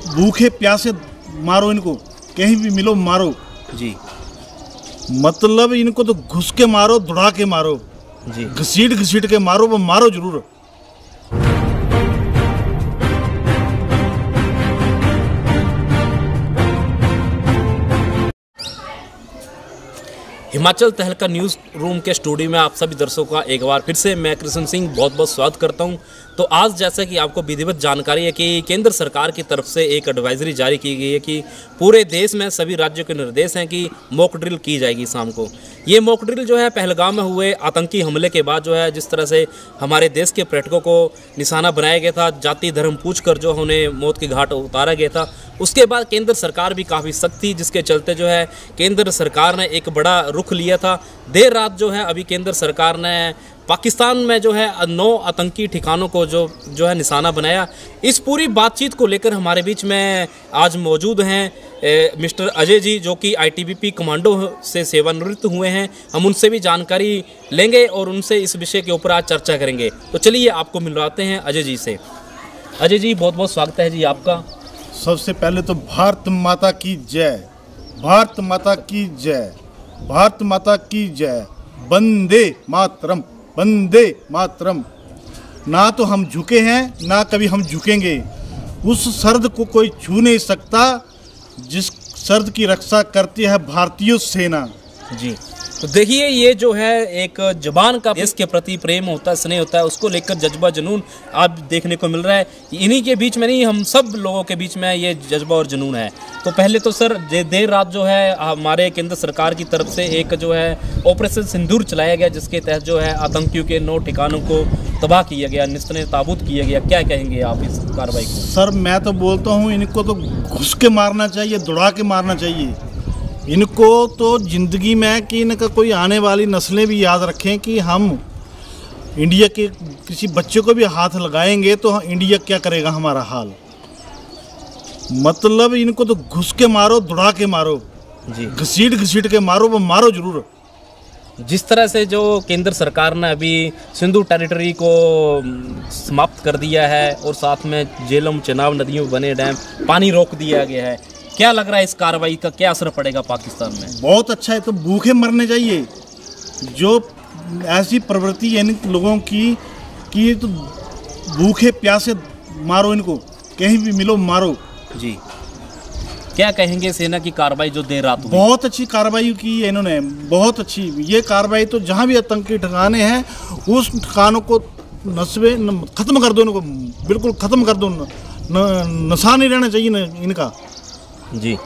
भूखे प्यासे मारो इनको, कहीं भी मिलो मारो जी। मतलब इनको तो घुस के मारो, दौड़ा के मारो जी, घसीट के मारो, वो मारो जरूर। हिमाचल तहलका न्यूज़ रूम के स्टूडियो में आप सभी दर्शकों का एक बार फिर से मैं कृष्ण सिंह बहुत बहुत स्वागत करता हूं। तो आज जैसा कि आपको विधिवत जानकारी है कि केंद्र सरकार की तरफ से एक एडवाइजरी जारी की गई है कि पूरे देश में सभी राज्यों के निर्देश हैं कि मॉक ड्रिल की जाएगी शाम को। ये मॉक ड्रिल जो है पहलगाम में हुए आतंकी हमले के बाद जो है जिस तरह से हमारे देश के पर्यटकों को निशाना बनाया गया था, जाति धर्म पूछकर जो उन्हें मौत की घाट उतारा गया था, उसके बाद केंद्र सरकार भी काफ़ी सख्त थी, जिसके चलते जो है केंद्र सरकार ने एक बड़ा रुख लिया था। देर रात जो है अभी केंद्र सरकार ने पाकिस्तान में जो है 9 आतंकी ठिकानों को जो है निशाना बनाया। इस पूरी बातचीत को लेकर हमारे बीच में आज मौजूद हैं मिस्टर अजय जी, जो कि आईटीबीपी कमांडो से सेवानिवृत्त हुए हैं। हम उनसे भी जानकारी लेंगे और उनसे इस विषय के ऊपर आज चर्चा करेंगे। तो चलिए आपको मिलवाते हैं अजय जी से। अजय जी बहुत बहुत स्वागत है जी आपका। सबसे पहले तो भारत माता की जय, भारत माता की जय, भारत माता की जय, वंदे मातरम, वंदे मातरम। ना तो हम झुके हैं ना कभी हम झुकेंगे। उस सर्द को कोई छू नहीं सकता जिस सर्द की रक्षा करती है भारतीय सेना जी। तो देखिए ये जो है एक जवान का देश के प्रति प्रेम होता है, स्नेह होता है, उसको लेकर जज्बा जुनून आप देखने को मिल रहा है। इन्हीं के बीच में नहीं, हम सब लोगों के बीच में ये जज्बा और जुनून है। तो पहले तो सर देर रात जो है हमारे केंद्र सरकार की तरफ से एक जो है ऑपरेशन सिंदूर चलाया गया, जिसके तहत जो है आतंकियों के 9 ठिकानों को तबाह किया गया, निस्ते ताबूत किया गया। क्या कहेंगे आप इस कार्रवाई को? सर मैं तो बोलता हूँ इनको तो घुस के मारना चाहिए, दौड़ा के मारना चाहिए इनको तो ज़िंदगी में, कि इनका कोई आने वाली नस्लें भी याद रखें कि हम इंडिया के किसी बच्चे को भी हाथ लगाएंगे तो इंडिया क्या करेगा हमारा हाल। मतलब इनको तो घुस के मारो, दौड़ा के मारो जी, घसीट के मारो, वो मारो जरूर। जिस तरह से जो केंद्र सरकार ने अभी सिंधु टेरिटरी को समाप्त कर दिया है और साथ में झेलम, चेनाब नदियों में बने डैम पानी रोक दिया गया है, क्या लग रहा है इस कार्रवाई का क्या असर पड़ेगा पाकिस्तान में? बहुत अच्छा है। तो भूखे मरने चाहिए। जो ऐसी प्रवृत्ति है इन लोगों की कि तो भूखे प्यासे मारो इनको, कहीं भी मिलो मारो जी। क्या कहेंगे सेना की कार्रवाई जो देर रात हुई? बहुत अच्छी कार्रवाई की है इन्होंने, बहुत अच्छी। ये कार्रवाई तो जहाँ भी आतंकी ठिकाने हैं उस ठिकानों को नस्बे खत्म कर दो, इनको बिल्कुल खत्म कर दो, नशा नहीं रहना चाहिए इनका जी।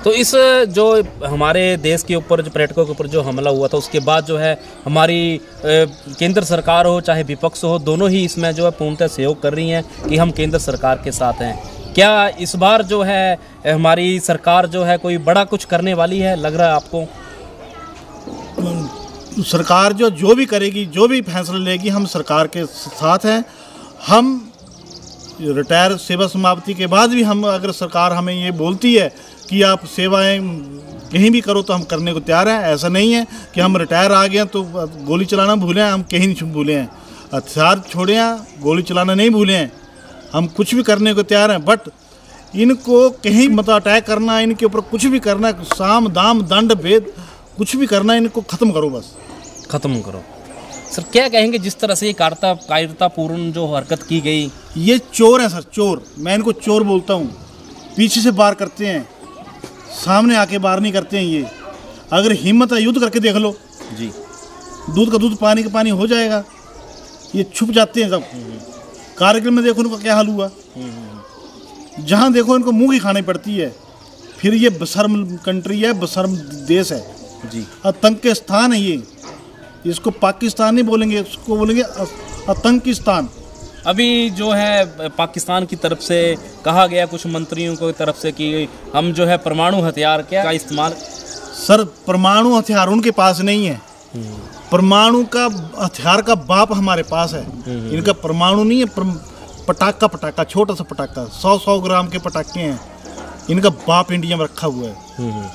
तो इस जो हमारे देश के ऊपर जो पर्यटकों के ऊपर जो हमला हुआ था, उसके बाद जो है हमारी केंद्र सरकार हो चाहे विपक्ष हो, दोनों ही इसमें जो है पूर्णतः सहयोग कर रही हैं कि हम केंद्र सरकार के साथ हैं। क्या इस बार जो है हमारी सरकार जो है कोई बड़ा कुछ करने वाली है, लग रहा है आपको? सरकार जो भी करेगी, जो भी फैसला लेगी, हम सरकार के साथ हैं। हम रिटायर सेवा समाप्ति के बाद भी हम, अगर सरकार हमें ये बोलती है कि आप सेवाएं कहीं भी करो तो हम करने को तैयार हैं। ऐसा नहीं है कि हम रिटायर आ गए तो गोली चलाना भूले हैं, हम कहीं नहीं भूले हैं, हथियार छोड़े हैं, गोली चलाना नहीं भूले हैं, हम कुछ भी करने को तैयार हैं। बट इनको कहीं मतलब अटैक करना, इनके ऊपर कुछ भी करना, साम दाम दंड भेद कुछ भी करना, इनको ख़त्म करो, बस ख़त्म करो। सर क्या कहेंगे जिस तरह से कायरतापूर्ण जो हरकत की गई? ये चोर हैं सर, चोर। मैं इनको चोर बोलता हूँ। पीछे से वार करते हैं, सामने आके वार नहीं करते हैं। ये अगर हिम्मत है युद्ध करके देख लो जी, दूध का दूध पानी का पानी हो जाएगा। ये छुप जाते हैं सब। कारगिल में देखो इनका क्या हाल हुआ, जहाँ देखो इनको मुँह की खानी पड़ती है। फिर ये बेशर्म कंट्री है, बेशर्म देश है जी, आतंक के स्थान है ये। इसको पाकिस्तान नहीं बोलेंगे, इसको बोलेंगे आतंकिस्तान। अभी जो है पाकिस्तान की तरफ से कहा गया कुछ मंत्रियों की तरफ से कि हम जो है परमाणु हथियार का इस्तेमाल। सर परमाणु हथियार उनके पास नहीं है, परमाणु का हथियार का बाप हमारे पास है। इनका परमाणु नहीं है, पटाखा, छोटा सा पटाखा, 100 ग्राम के पटाखे हैं। इनका बाप इंडिया में रखा हुआ है।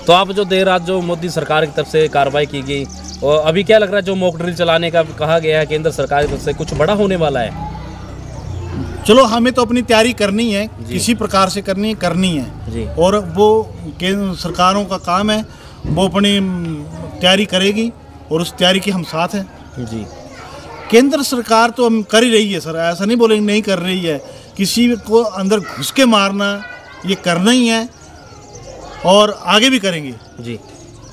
तो आप जो देर रात जो मोदी सरकार की तरफ से कार्रवाई की गई, और अभी क्या लग रहा है जो मॉक ड्रिल चलाने का कहा गया है केंद्र सरकार की तरफ से, कुछ बड़ा होने वाला है? चलो हमें तो अपनी तैयारी करनी है, किसी प्रकार से करनी है जी। और वो केंद्र सरकारों का काम है, वो अपनी तैयारी करेगी और उस तैयारी के हम साथ हैं जी। केंद्र सरकार तो हम कर ही रही है सर, ऐसा नहीं बोलेंगे नहीं कर रही है। किसी को अंदर घुस के मारना ये करना ही है और आगे भी करेंगे जी।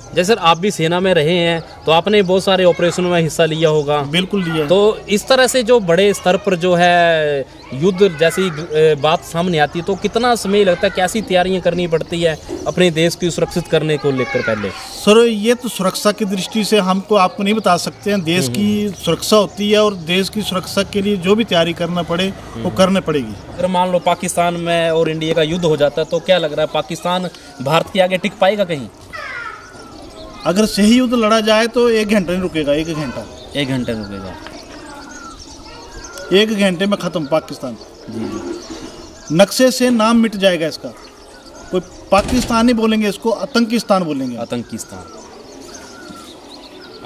जैसे सर आप भी सेना में रहे हैं तो आपने बहुत सारे ऑपरेशनों में हिस्सा लिया होगा। बिल्कुल लिया। तो इस तरह से जो बड़े स्तर पर जो है युद्ध जैसी बात सामने आती है तो कितना समय लगता है, कैसी तैयारियां करनी पड़ती है अपने देश की सुरक्षित करने को लेकर? पहले सर ये तो सुरक्षा की दृष्टि से हमको आपको नहीं बता सकते हैं। देश की सुरक्षा होती है और देश की सुरक्षा के लिए जो भी तैयारी करना पड़े वो करने पड़ेगी। अगर मान लो पाकिस्तान में और इंडिया का युद्ध हो जाता है तो क्या लग रहा है पाकिस्तान भारत के आगे टिक पाएगा कहीं? अगर सही युद्ध लड़ा जाए तो 1 घंटा नहीं रुकेगा। 1 घंटा 1 घंटे रुकेगा। 1 घंटे में ख़त्म पाकिस्तान। जी जी। नक्शे से नाम मिट जाएगा इसका। कोई पाकिस्तान नहीं बोलेंगे, इसको आतंकिस्तान बोलेंगे। आतंकिस्तान।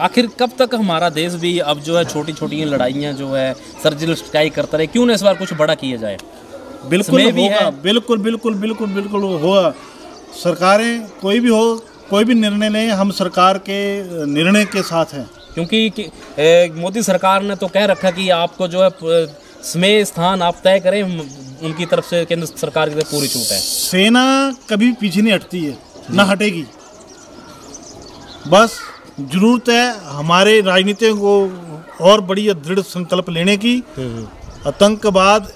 आखिर कब तक हमारा देश भी अब जो है छोटी छोटी लड़ाइयाँ जो है सर्जिकल स्ट्राइक करता रहे? क्यों ना इस बार कुछ बड़ा किया जाए? बिल्कुल होगा, बिल्कुल बिल्कुल बिल्कुल बिल्कुल होगा। सरकारें कोई भी हो, कोई भी निर्णय लें, हम सरकार के निर्णय के साथ हैं। क्योंकि मोदी सरकार ने तो कह रखा कि आपको जो है समय स्थान आप तय करें, उनकी तरफ से केंद्र सरकार की तरफ पूरी छूट है। सेना कभी पीछे नहीं हटती है, ना हटेगी। बस जरूरत है हमारे राजनीतिक को और बड़ी दृढ़ संकल्प लेने की। आतंकवाद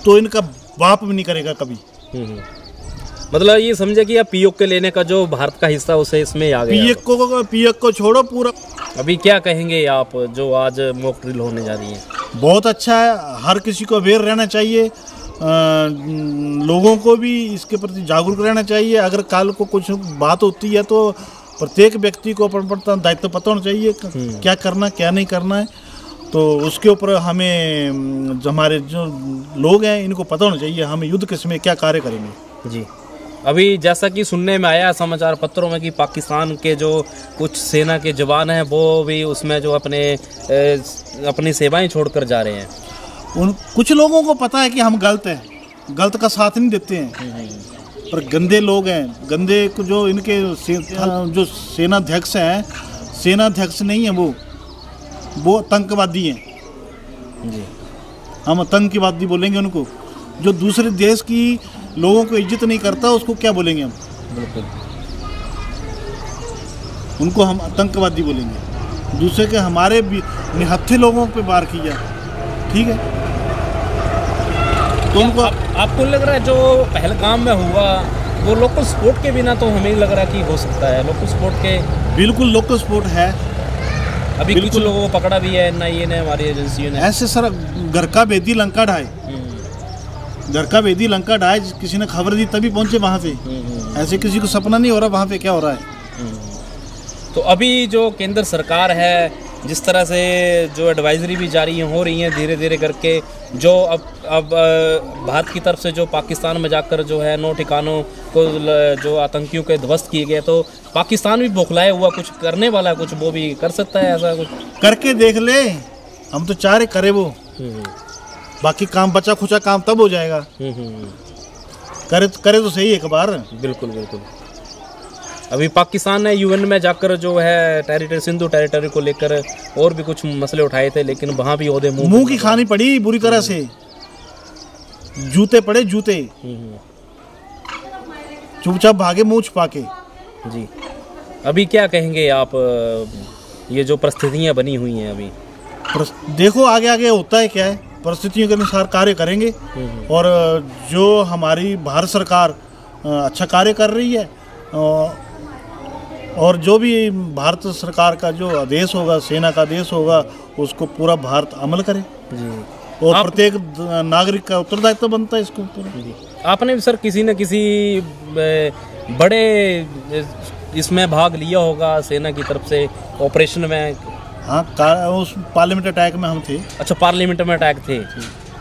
तो इनका बाप भी नहीं करेगा कभी। मतलब ये समझे कि पीओके के लेने का जो भारत का हिस्सा उसे इसमें आ गया। पीओके को छोड़ो पूरा। अभी क्या कहेंगे आप जो आज मॉक ड्रिल होने जा रही है? बहुत अच्छा है, हर किसी को अवेयर रहना चाहिए, लोगों को भी इसके प्रति जागरूक रहना चाहिए। अगर कल को कुछ बात होती है तो प्रत्येक व्यक्ति को अपना दायित्व पता होना चाहिए, क्या करना क्या नहीं करना है। तो उसके ऊपर हमें हमारे जो लोग हैं इनको पता होना चाहिए हम युद्ध के समय क्या कार्य करेंगे। जी। अभी जैसा कि सुनने में आया समाचार पत्रों में कि पाकिस्तान के जो कुछ सेना के जवान हैं वो भी उसमें जो अपनी सेवाएं छोड़कर जा रहे हैं। कुछ लोगों को पता है कि हम गलत हैं, गलत का साथ नहीं देते हैं, पर गंदे लोग हैं, गंदे जो इनके जो सेनाध्यक्ष हैं, सेनाध्यक्ष नहीं है वो आतंकवादी हैं जी। हम आतंकवादी बोलेंगे उनको। जो दूसरे देश की लोगों को इज्जत नहीं करता उसको क्या बोलेंगे हम? बिल्कुल। उनको हम आतंकवादी बोलेंगे। दूसरे के हमारे निहत्थे लोगों पे वार किया, ठीक है, तो उनको आपको लग रहा है जो पहलगाम में हुआ वो लोकल सपोर्ट के बिना तो हमें लग रहा है कि हो सकता है? लोकल सपोर्ट के बिल्कुल लोकल सपोर्ट है। अभी कुछ लोगों को पकड़ा भी है एनआईए ने, हमारी एजेंसियों ने। ऐसे सर घर का बेदी लंका ढाए, घर का बेदी लंका ढाए, किसी ने खबर दी तभी पहुंचे वहाँ पे। ऐसे किसी को सपना नहीं हो रहा वहाँ पे क्या हो रहा है। तो अभी जो केंद्र सरकार है जिस तरह से जो एडवाइजरी भी जारी हो रही हैं धीरे धीरे करके, जो अब भारत की तरफ से जो पाकिस्तान में जाकर जो है 9 ठिकानों को जो आतंकियों के ध्वस्त किए गए, तो पाकिस्तान भी बौखलाया हुआ कुछ करने वाला, कुछ वो भी कर सकता है ऐसा कुछ करके देख ले। हम तो चाह रहे करे वो, बाकी काम बचा खुचा काम तब हो जाएगा। करे तो सही एक बार। बिल्कुल बिल्कुल। अभी पाकिस्तान ने यूएन में जाकर जो है सिंधु टेरिटरी को लेकर और भी कुछ मसले उठाए थे, लेकिन वहाँ भी ओहदे मुंह की खानी पड़ी बुरी तरह से, जूते पड़े जूते, चुपचाप भागे मुंह छुपा के। जी। अभी क्या कहेंगे आप, ये जो परिस्थितियाँ बनी हुई हैं अभी? देखो आगे आगे होता है क्या है, परिस्थितियों के अनुसार कार्य करेंगे। और जो हमारी भारत सरकार अच्छा कार्य कर रही है और जो भी भारत सरकार का जो आदेश होगा, सेना का आदेश होगा, उसको पूरा भारत अमल करे और प्रत्येक नागरिक का उत्तरदायित्व बनता है इसको ऊपर। आपने भी सर किसी न किसी बड़े इसमें भाग लिया होगा सेना की तरफ से ऑपरेशन में? हाँ, उस पार्लियामेंट अटैक में हम थे। अच्छा, पार्लियामेंट में अटैक थे।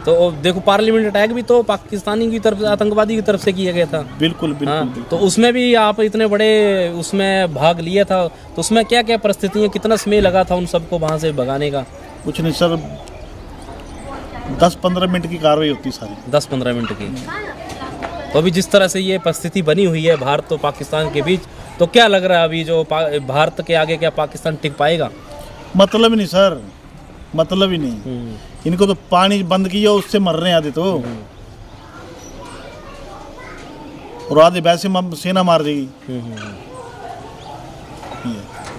तो देखो पार्लियामेंट अटैक भी तो पाकिस्तानी की तरफ से, आतंकवादी की तरफ से किया गया था। बिल्कुल बिल्कुल, हाँ, बिल्कुल। तो उसमें भी आप इतने बड़े उसमें भाग लिया था, तो उसमें क्या क्या परिस्थितियाँ, कितना समय लगा था उन सबको वहाँ से भगाने का? कुछ नहीं सर, 10-15 मिनट की कार्रवाई होती सारी। 10-15 मिनट की। तो अभी जिस तरह से ये परिस्थिति बनी हुई है भारत और पाकिस्तान के बीच, तो क्या लग रहा है अभी जो भारत के आगे क्या पाकिस्तान टिक पाएगा? मतलब ही नहीं सर, मतलब ही नहीं। इनको तो पानी बंद किया उससे मर रहे हैं आधे तो, और आधे वैसे सेना मार देगी।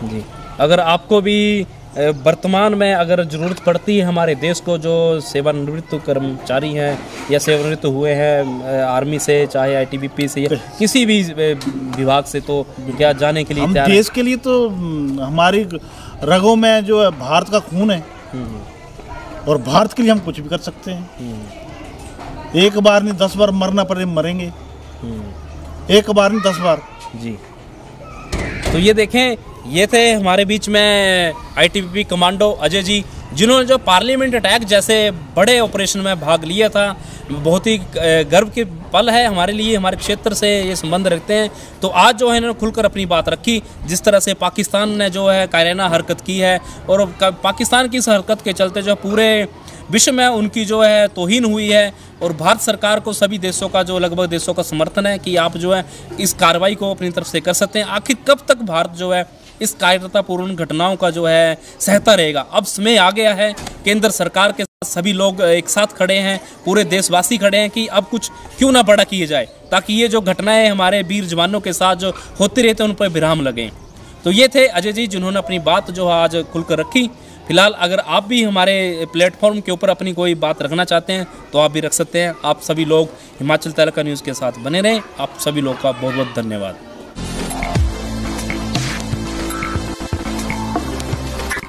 जी, अगर आपको भी वर्तमान में अगर ज़रूरत पड़ती है हमारे देश को, जो सेवानिवृत्त कर्मचारी हैं या सेवानिवृत्त हुए हैं आर्मी से, चाहे आईटीबीपी से या किसी भी विभाग से, तो क्या जाने के लिए हम तैयार देश के लिए तो हमारी रगों में जो है भारत का खून है, और भारत के लिए हम कुछ भी कर सकते हैं। एक बार नहीं 10 बार मरना पड़े मरेंगे, एक बार नहीं 10 बार। जी, तो ये देखें, ये थे हमारे बीच में आईटीबीपी कमांडो अजय जी, जिन्होंने जो पार्लियामेंट अटैक जैसे बड़े ऑपरेशन में भाग लिया था। बहुत ही गर्व के पल है हमारे लिए, हमारे क्षेत्र से ये संबंध रखते हैं। तो आज जो है इन्होंने खुलकर अपनी बात रखी, जिस तरह से पाकिस्तान ने जो है कायराना हरकत की है, और पाकिस्तान की इस हरकत के चलते जो पूरे विश्व में उनकी जो है तौहीन हुई है, और भारत सरकार को सभी देशों का जो लगभग देशों का समर्थन है कि आप जो है इस कार्रवाई को अपनी तरफ से कर सकते हैं। आखिर कब तक भारत जो है इस कायरतापूर्ण घटनाओं का जो है सहता रहेगा? अब समय आ गया है, केंद्र सरकार के साथ सभी लोग एक साथ खड़े हैं, पूरे देशवासी खड़े हैं कि अब कुछ क्यों ना बड़ा किया जाए, ताकि ये जो घटनाएं हमारे वीर जवानों के साथ जो होती रहती हैं उन पर विराम लगें। तो ये थे अजय जी, जिन्होंने अपनी बात जो है आज खुलकर रखी। फिलहाल अगर आप भी हमारे प्लेटफॉर्म के ऊपर अपनी कोई बात रखना चाहते हैं तो आप भी रख सकते हैं। आप सभी लोग हिमाचल तहलका न्यूज़ के साथ बने रहें। आप सभी लोग का बहुत बहुत धन्यवाद।